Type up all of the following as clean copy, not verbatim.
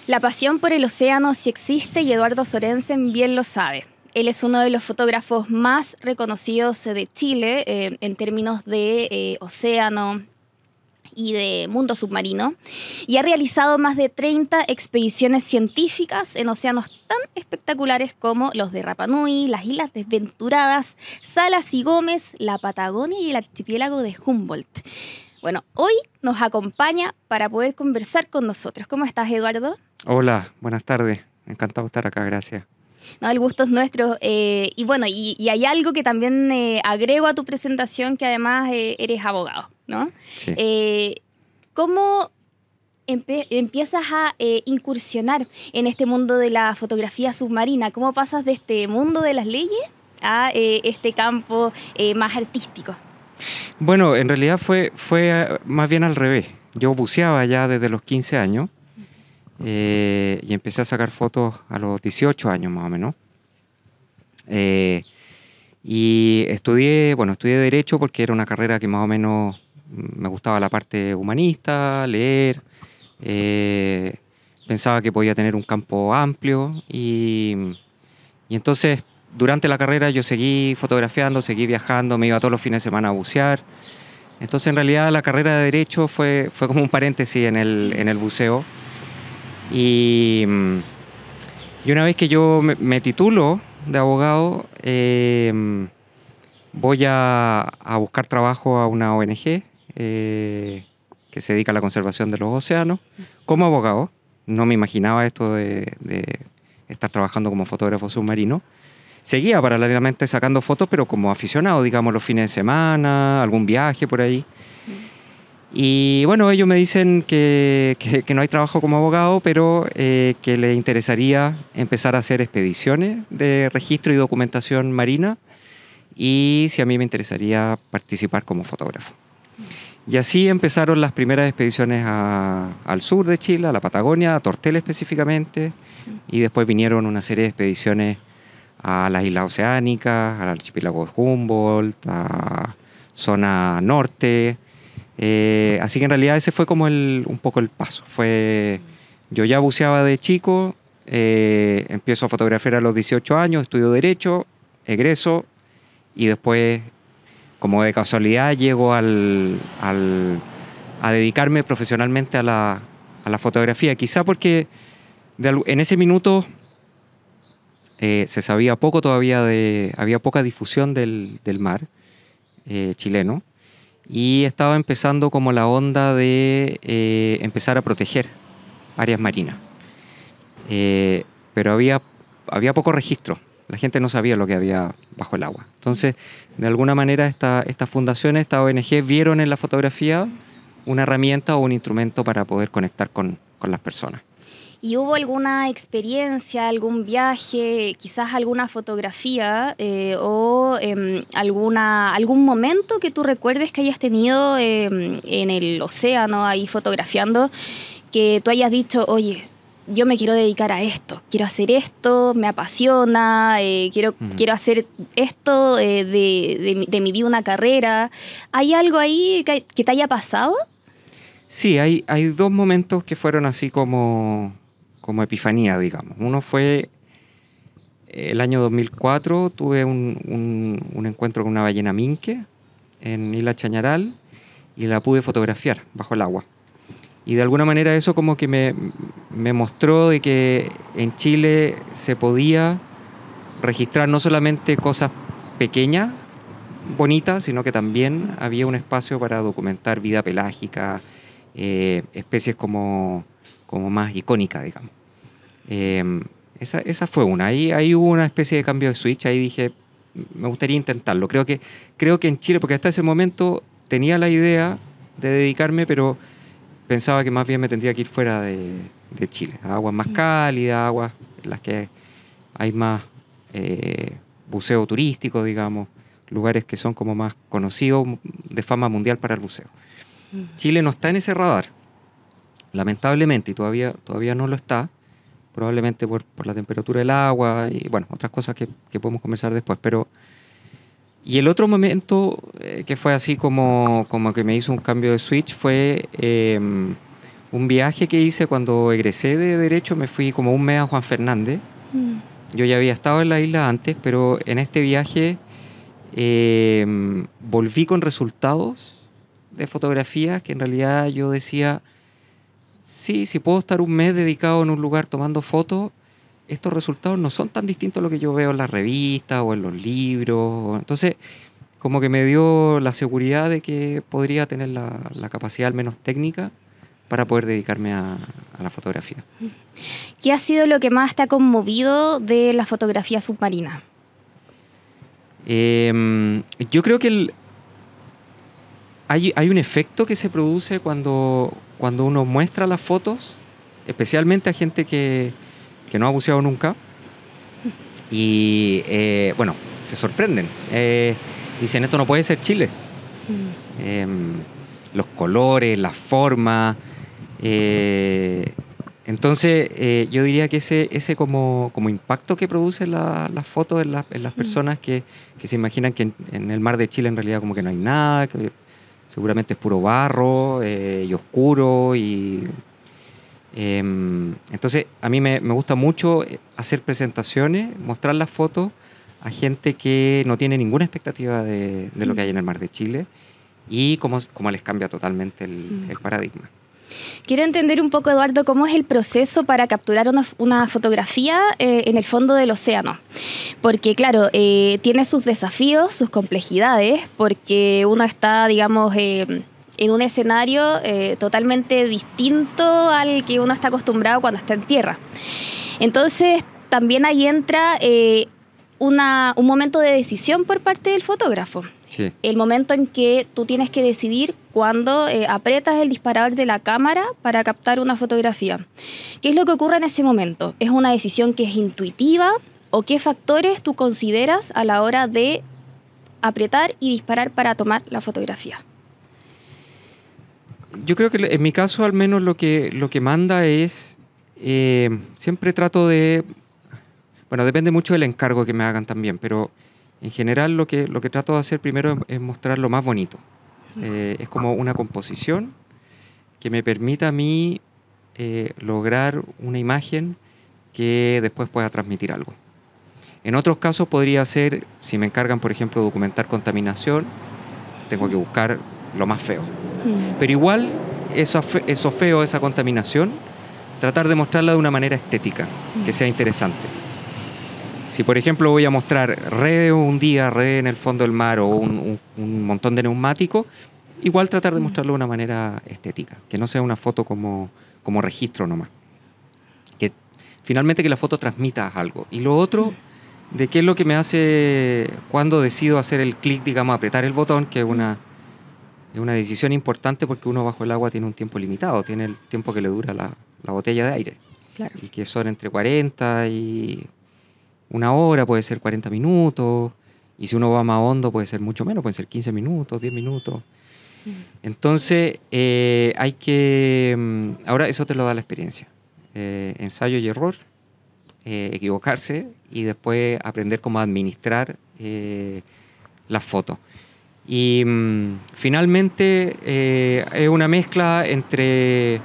La pasión por el océano sí existe y Eduardo Sorensen bien lo sabe. Él es uno de los fotógrafos más reconocidos de Chile en términos de océano y de mundo submarino, y ha realizado más de 30 expediciones científicas en océanos tan espectaculares como los de Rapa Nui, las Islas Desventuradas, Salas y Gómez, la Patagonia y el archipiélago de Humboldt. Bueno, hoy nos acompaña para poder conversar con nosotros. ¿Cómo estás, Eduardo? Hola, buenas tardes. Encantado de estar acá, gracias. No, el gusto es nuestro. Y bueno, y hay algo que también agrego a tu presentación, que además eres abogado, ¿no? Sí. ¿Cómo empiezas a incursionar en este mundo de la fotografía submarina? ¿Cómo pasas de este mundo de las leyes a este campo más artístico? Bueno, en realidad fue más bien al revés. Yo buceaba ya desde los 15 años y empecé a sacar fotos a los 18 años más o menos. Y estudié Derecho porque era una carrera que más o menos me gustaba la parte humanista, leer. Pensaba que podía tener un campo amplio y entonces durante la carrera yo seguí fotografiando, seguí viajando, me iba todos los fines de semana a bucear. Entonces en realidad la carrera de Derecho fue como un paréntesis en el buceo. Y una vez que yo me titulo de abogado, voy a buscar trabajo a una ONG que se dedica a la conservación de los océanos como abogado. No me imaginaba esto de estar trabajando como fotógrafo submarino. Seguía paralelamente sacando fotos, pero como aficionado, digamos, los fines de semana, algún viaje por ahí. Y bueno, ellos me dicen que no hay trabajo como abogado, pero que les interesaría empezar a hacer expediciones de registro y documentación marina y si a mí me interesaría participar como fotógrafo. Y así empezaron las primeras expediciones al sur de Chile, a la Patagonia, a Tortel específicamente, y después vinieron una serie de expediciones a las islas oceánicas, al archipiélago de Humboldt, a zona norte. Así que en realidad ese fue como un poco el paso. Yo ya buceaba de chico, empiezo a fotografiar a los 18 años, estudio Derecho, egreso y después, como de casualidad, llego a dedicarme profesionalmente a la fotografía. Quizá porque en ese minuto se sabía poco todavía, había poca difusión del mar chileno. Y estaba empezando como la onda de empezar a proteger áreas marinas. Pero había poco registro. La gente no sabía lo que había bajo el agua. Entonces, de alguna manera, estas fundaciones, esta ONG, vieron en la fotografía una herramienta o un instrumento para poder conectar con las personas. ¿Y hubo alguna experiencia, algún viaje, quizás alguna fotografía o algún momento que tú recuerdes que hayas tenido en el océano ahí fotografiando, que tú hayas dicho, oye, yo me quiero dedicar a esto, quiero hacer esto, me apasiona, quiero hacer esto de mi vida una carrera? ¿Hay algo ahí que te haya pasado? Sí, hay dos momentos que fueron así como epifanía, digamos. Uno fue el año 2004, tuve un encuentro con una ballena minke en Isla Chañaral y la pude fotografiar bajo el agua. Y de alguna manera eso como que me mostró de que en Chile se podía registrar no solamente cosas pequeñas, bonitas, sino que también había un espacio para documentar vida pelágica, especies como más icónicas, digamos. Esa fue una. Ahí hubo una especie de cambio de switch. Ahí dije, me gustaría intentarlo. Creo que en Chile, porque hasta ese momento tenía la idea de dedicarme, pero pensaba que más bien me tendría que ir fuera de Chile, a aguas más cálidas, aguas en las que hay más buceo turístico, digamos, lugares que son como más conocidos, de fama mundial para el buceo. Chile no está en ese radar, lamentablemente, y todavía no lo está, probablemente por la temperatura del agua y bueno, otras cosas que podemos conversar después. Y el otro momento que fue así como que me hizo un cambio de switch fue un viaje que hice cuando egresé de Derecho. Me fui como un mes a Juan Fernández. Yo ya había estado en la isla antes, pero en este viaje volví con resultados de fotografías que en realidad yo decía, sí, si puedo estar un mes dedicado en un lugar tomando fotos, estos resultados no son tan distintos a lo que yo veo en las revistas o en los libros. Entonces, como que me dio la seguridad de que podría tener la capacidad, al menos técnica, para poder dedicarme a la fotografía. ¿Qué ha sido lo que más te ha conmovido de la fotografía submarina? Yo creo que hay un efecto que se produce cuando uno muestra las fotos, especialmente a gente que no ha buceado nunca, y bueno, se sorprenden. Dicen, esto no puede ser Chile. Los colores, las formas. Entonces, yo diría que ese como impacto que produce las fotos en las personas que se imaginan que en el mar de Chile en realidad como que no hay nada, que seguramente es puro barro y oscuro. Entonces, a mí me gusta mucho hacer presentaciones, mostrar las fotos a gente que no tiene ninguna expectativa de lo que hay en el mar de Chile y cómo les cambia totalmente el paradigma. Quiero entender un poco, Eduardo, cómo es el proceso para capturar una fotografía en el fondo del océano. Porque, claro, tiene sus desafíos, sus complejidades, porque uno está, digamos, en un escenario totalmente distinto al que uno está acostumbrado cuando está en tierra. Entonces, también ahí entra un momento de decisión por parte del fotógrafo. Sí. El momento en que tú tienes que decidir cuándo aprietas el disparador de la cámara para captar una fotografía. ¿Qué es lo que ocurre en ese momento? ¿Es una decisión que es intuitiva o qué factores tú consideras a la hora de apretar y disparar para tomar la fotografía? Yo creo que en mi caso al menos lo que manda es, siempre trato de, bueno, depende mucho del encargo que me hagan también, pero en general lo que trato de hacer primero es mostrar lo más bonito. Es como una composición que me permita a mí lograr una imagen que después pueda transmitir algo. En otros casos podría ser, si me encargan, por ejemplo, documentar contaminación, tengo que buscar lo más feo. Pero igual, eso feo, esa contaminación, tratar de mostrarla de una manera estética, que sea interesante. Si, por ejemplo, voy a mostrar redes un día, redes en el fondo del mar o un montón de neumáticos, igual tratar de mostrarlo de una manera estética, que no sea una foto como registro nomás. Que finalmente que la foto transmita algo. Y lo otro, de qué es lo que me hace cuando decido hacer el clic, digamos, apretar el botón, que es una decisión importante porque uno bajo el agua tiene un tiempo limitado, tiene el tiempo que le dura la botella de aire. Claro. Y que son entre 40 y una hora, puede ser 40 minutos, y si uno va más hondo puede ser mucho menos, pueden ser 15 minutos, 10 minutos. Entonces, hay que... ahora eso te lo da la experiencia. Ensayo y error, equivocarse y después aprender cómo administrar las fotos. Y finalmente es una mezcla entre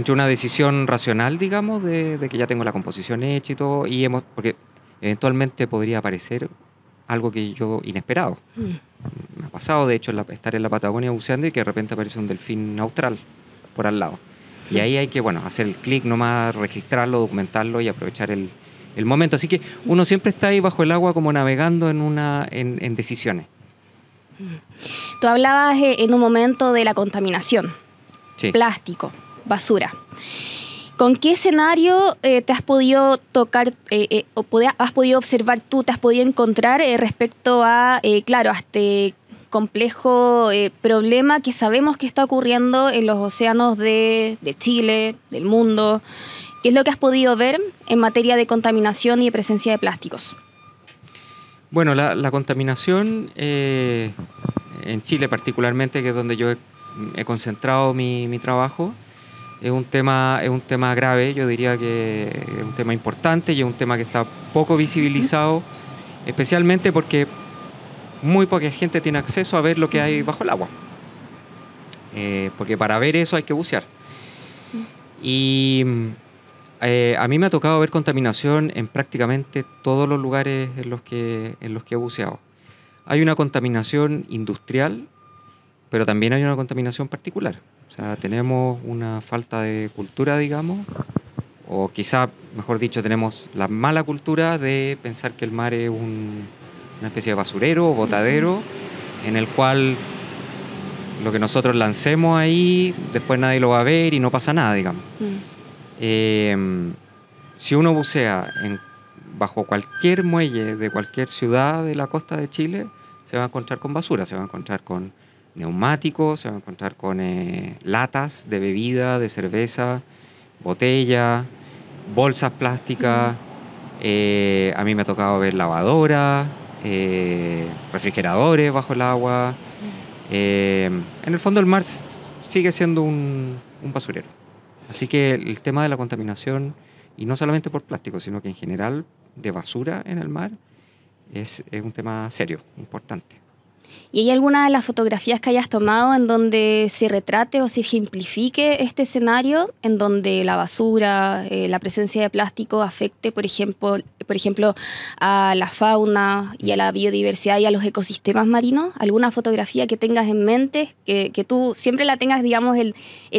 una decisión racional, digamos, de que ya tengo la composición hecha y todo, porque eventualmente podría aparecer algo que yo inesperado. Me ha pasado, de hecho, estar en la Patagonia buceando y que de repente aparece un delfín austral por al lado. Y ahí hay que, hacer el clic nomás, registrarlo, documentarlo y aprovechar el momento. Así que uno siempre está ahí bajo el agua como navegando en decisiones. Tú hablabas en un momento de la contaminación. Sí. Plástico, basura. ¿Con qué escenario te has podido tocar has podido observar tú, te has podido encontrar respecto a, claro, a este complejo problema que sabemos que está ocurriendo en los océanos de Chile, del mundo? ¿Qué es lo que has podido ver en materia de contaminación y de presencia de plásticos? Bueno, la contaminación en Chile particularmente, que es donde yo he concentrado mi trabajo, es un tema grave. Yo diría que es un tema importante y es un tema que está poco visibilizado, especialmente porque muy poca gente tiene acceso a ver lo que hay bajo el agua. Porque para ver eso hay que bucear. Y a mí me ha tocado ver contaminación en prácticamente todos los lugares en los que he buceado. Hay una contaminación industrial, pero también hay una contaminación particular. O sea, tenemos una falta de cultura, digamos, o quizá, mejor dicho, tenemos la mala cultura de pensar que el mar es una especie de basurero o botadero en el cual lo que nosotros lancemos ahí, después nadie lo va a ver y no pasa nada, digamos. Si uno bucea bajo cualquier muelle de cualquier ciudad de la costa de Chile, se va a encontrar con basura, se va a encontrar con neumáticos, se va a encontrar con latas de bebida, de cerveza, botella, bolsas plásticas. A mí me ha tocado ver lavadoras, refrigeradores bajo el agua. En el fondo el mar sigue siendo un basurero. Así que el tema de la contaminación, y no solamente por plástico, sino que en general de basura en el mar, es un tema serio, importante. ¿Y hay alguna de las fotografías que hayas tomado en donde se retrate o se ejemplifique este escenario, en donde la basura, la presencia de plástico afecte, por ejemplo, a la fauna y a la biodiversidad y a los ecosistemas marinos? ¿Alguna fotografía que tengas en mente, que tú siempre la tengas, digamos, en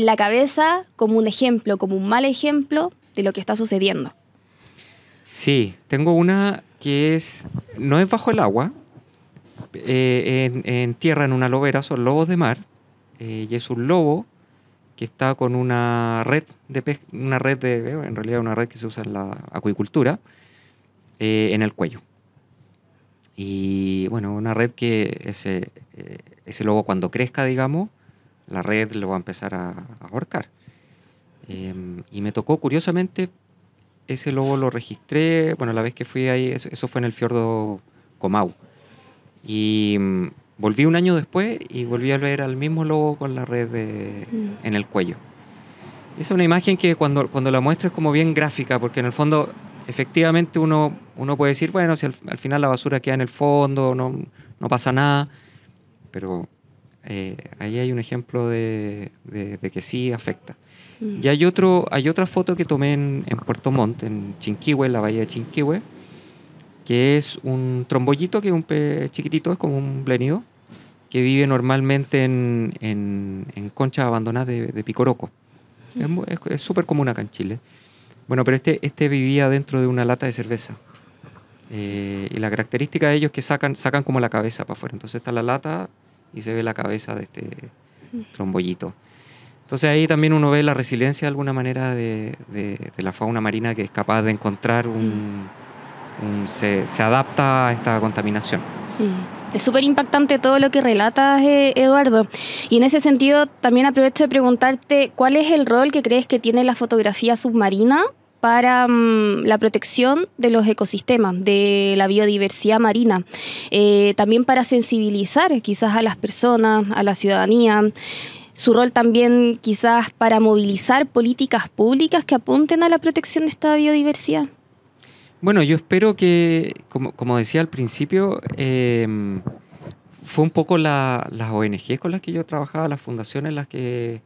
la cabeza como un ejemplo, como un mal ejemplo de lo que está sucediendo? Sí, tengo una que no es bajo el agua, en tierra, en una lobera, son lobos de mar, y es un lobo que está con una red de pesca, en realidad una red que se usa en la acuicultura, en el cuello. Y bueno, una red que ese lobo cuando crezca, digamos, la red lo va a empezar a ahorcar. Y me tocó, curiosamente, ese lobo lo registré, bueno, la vez que fui ahí, eso fue en el fiordo Comau. Y volví un año después y volví a ver al mismo lobo con la red en el cuello. Es una imagen que cuando la muestro es como bien gráfica, porque en el fondo, efectivamente, uno puede decir, bueno, si al final la basura queda en el fondo, no pasa nada, pero ahí hay un ejemplo de que sí afecta. Y hay otra foto que tomé en Puerto Montt, en Chinquihue, en la bahía de Chinquihue, que es un trombollito, que es un pez chiquitito, es como un blénido, que vive normalmente en conchas abandonadas de picoroco. Es súper común acá en Chile. Bueno, pero este vivía dentro de una lata de cerveza. Y la característica de ellos es que sacan como la cabeza para afuera. Entonces está la lata y se ve la cabeza de este trombollito. Entonces ahí también uno ve la resiliencia de alguna manera de la fauna marina, que es capaz de encontrar se adapta a esta contaminación. Es súper impactante todo lo que relatas, Eduardo. Y en ese sentido también aprovecho de preguntarte cuál es el rol que crees que tiene la fotografía submarina para la protección de los ecosistemas, de la biodiversidad marina. También para sensibilizar quizás a las personas, a la ciudadanía. Su rol también quizás para movilizar políticas públicas que apunten a la protección de esta biodiversidad. Bueno, yo espero que, como decía al principio, fue un poco las ONG con las que yo trabajaba, las fundaciones, las que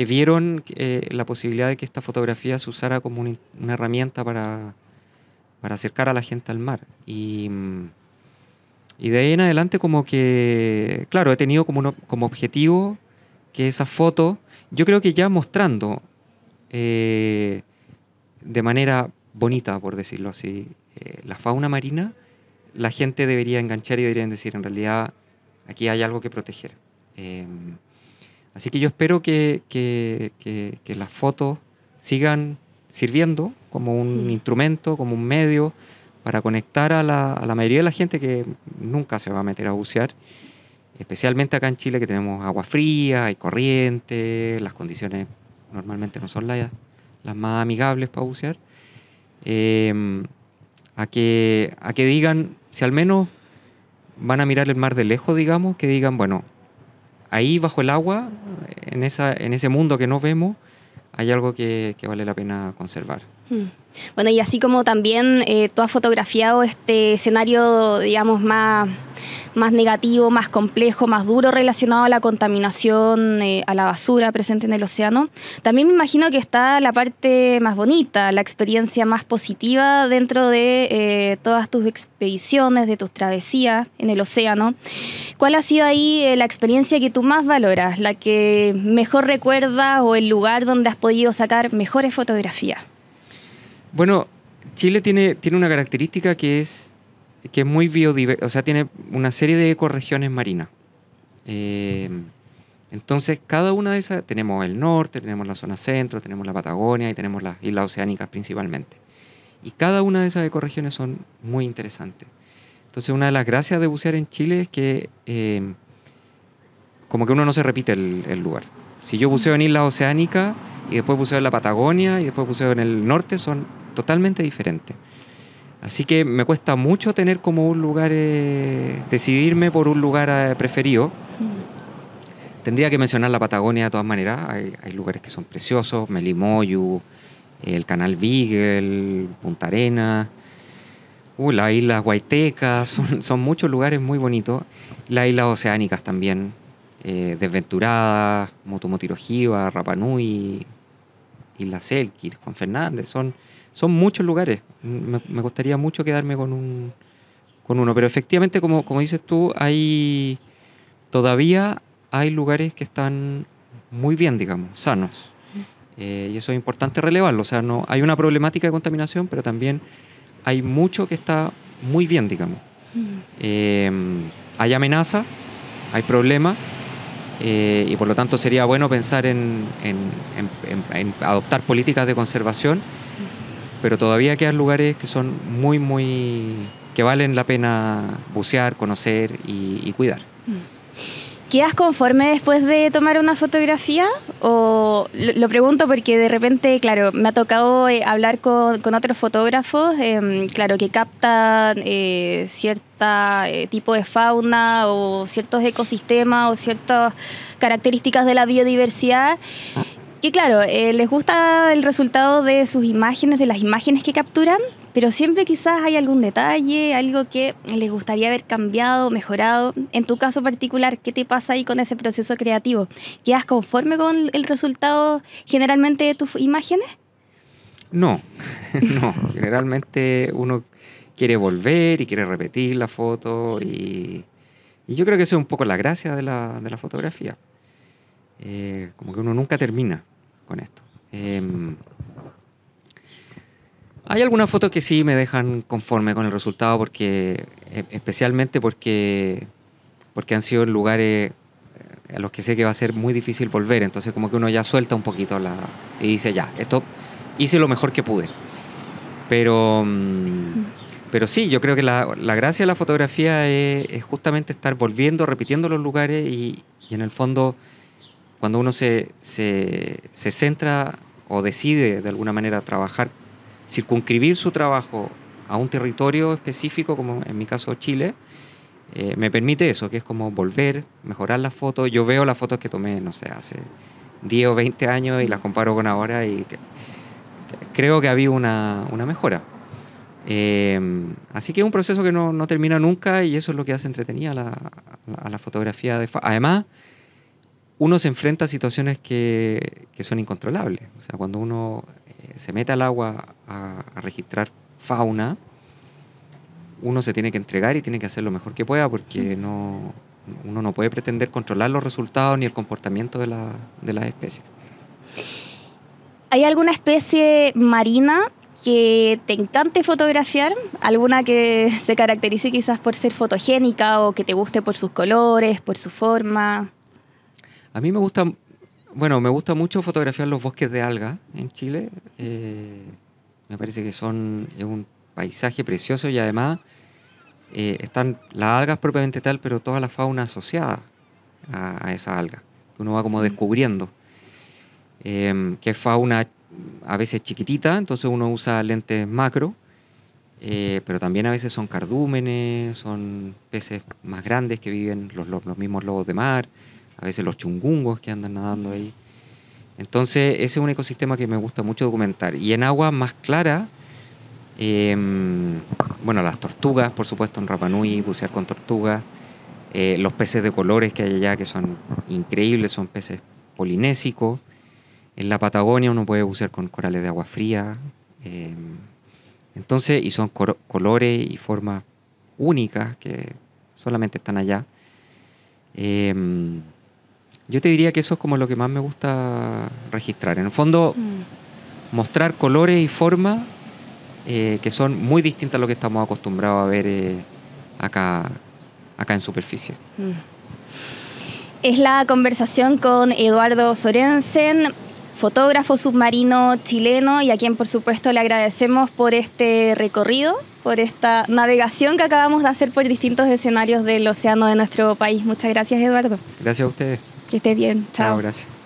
vieron la posibilidad de que esta fotografía se usara como una herramienta para acercar a la gente al mar. Y de ahí en adelante como que, claro, he tenido como objetivo que esa foto, yo creo que ya mostrando de manera bonita, por decirlo así, la fauna marina, la gente debería enganchar y deberían decir, en realidad, aquí hay algo que proteger. Así que yo espero que las fotos sigan sirviendo como un instrumento, como un medio para conectar a la mayoría de la gente que nunca se va a meter a bucear, especialmente acá en Chile, que tenemos agua fría, hay corriente, las condiciones normalmente no son las más amigables para bucear. A que digan, si al menos van a mirar el mar de lejos, digamos, que digan, bueno, ahí bajo el agua, en ese mundo que no vemos, hay algo que vale la pena conservar. Mm. Bueno, y así como también tú has fotografiado este escenario, digamos, más negativo, más complejo, más duro relacionado a la contaminación, a la basura presente en el océano, también me imagino que está la parte más bonita, la experiencia más positiva dentro de todas tus expediciones, de tus travesías en el océano. ¿Cuál ha sido ahí la experiencia que tú más valoras, la que mejor recuerdas o el lugar donde has podido sacar mejores fotografías? Bueno, Chile tiene una característica que es muy biodiversa, o sea, tiene una serie de ecorregiones marinas. Entonces, cada una de esas, tenemos el norte, tenemos la zona centro, tenemos la Patagonia y tenemos las islas oceánicas principalmente. Y cada una de esas ecorregiones son muy interesantes. Entonces, una de las gracias de bucear en Chile es que como que uno no se repite el lugar. Si yo buceo en islas oceánicas y después buceo en la Patagonia y después buceo en el norte, son totalmente diferentes. Así que me cuesta mucho tener como un lugar, decidirme por un lugar preferido. Tendría que mencionar la Patagonia de todas maneras. Hay lugares que son preciosos, Melimoyu, el Canal Beagle, Punta Arenas, las islas Guaitecas, son muchos lugares muy bonitos. Las islas oceánicas también, Desventurada, Motumotirojiva, Rapa Nui, Isla Selkir, Juan Fernández, son muchos lugares. Me gustaría mucho quedarme con uno, pero efectivamente, como dices tú, todavía hay lugares que están muy bien, digamos, sanos. Y eso es importante relevarlo. O sea, no, hay una problemática de contaminación, pero también hay mucho que está muy bien, digamos. Hay amenaza, hay problemas, y por lo tanto sería bueno pensar en adoptar políticas de conservación, pero todavía quedan lugares que son que valen la pena bucear, conocer y cuidar. ¿Quedas conforme después de tomar una fotografía? O lo pregunto porque de repente, claro, me ha tocado hablar con otros fotógrafos, claro, que captan cierto tipo de fauna o ciertos ecosistemas o ciertas características de la biodiversidad, que claro, les gusta el resultado de sus imágenes, de las imágenes que capturan, pero siempre quizás hay algún detalle, algo que les gustaría haber cambiado, mejorado. En tu caso particular, ¿qué te pasa ahí con ese proceso creativo? ¿Quedas conforme con el resultado generalmente de tus imágenes? No, no. Generalmente uno quiere volver y quiere repetir la foto y yo creo que eso es un poco la gracia de la fotografía. Como que uno nunca termina con esto. Hay algunas fotos que sí me dejan conforme con el resultado, especialmente porque han sido lugares a los que sé que va a ser muy difícil volver. Entonces como que uno ya suelta un poquito y dice, ya, esto hice lo mejor que pude. Pero sí, yo creo que la gracia de la fotografía es justamente estar volviendo, repitiendo los lugares y en el fondo, cuando uno se centra o decide de alguna manera trabajar, circunscribir su trabajo a un territorio específico, como en mi caso Chile, me permite eso, que es como volver, mejorar las fotos. Yo veo las fotos que tomé, no sé, hace 10 o 20 años y las comparo con ahora y creo que había una mejora. Así que es un proceso que no termina nunca y eso es lo que hace entretenida a la fotografía. Además, uno se enfrenta a situaciones que son incontrolables. O sea, cuando uno se mete al agua a registrar fauna, uno se tiene que entregar y tiene que hacer lo mejor que pueda porque uno no puede pretender controlar los resultados ni el comportamiento de las especies. ¿Hay alguna especie marina que te encante fotografiar? ¿Alguna que se caracterice quizás por ser fotogénica o que te guste por sus colores, por su forma? A mí me gusta mucho fotografiar los bosques de algas en Chile. Me parece que es un paisaje precioso y además están las algas propiamente tal, pero toda la fauna asociada a esas algas, que uno va como descubriendo. Que es fauna a veces chiquitita, entonces uno usa lentes macro, pero también a veces son cardúmenes, son peces más grandes que viven los mismos lobos de mar, a veces los chungungos que andan nadando ahí. Entonces, ese es un ecosistema que me gusta mucho documentar. Y en aguas más claras, bueno, las tortugas, por supuesto, en Rapa Nui, bucear con tortugas. Los peces de colores que hay allá, que son increíbles, son peces polinésicos. En la Patagonia uno puede bucear con corales de agua fría. Entonces, y son colores y formas únicas que solamente están allá. Yo te diría que eso es como lo que más me gusta registrar. En el fondo, mostrar colores y formas que son muy distintas a lo que estamos acostumbrados a ver acá en superficie. Es la conversación con Eduardo Sorensen, fotógrafo submarino chileno, y a quien por supuesto le agradecemos por este recorrido, por esta navegación que acabamos de hacer por distintos escenarios del océano de nuestro país. Muchas gracias, Eduardo. Gracias a ustedes. Que estés bien. Chao. Chao, gracias.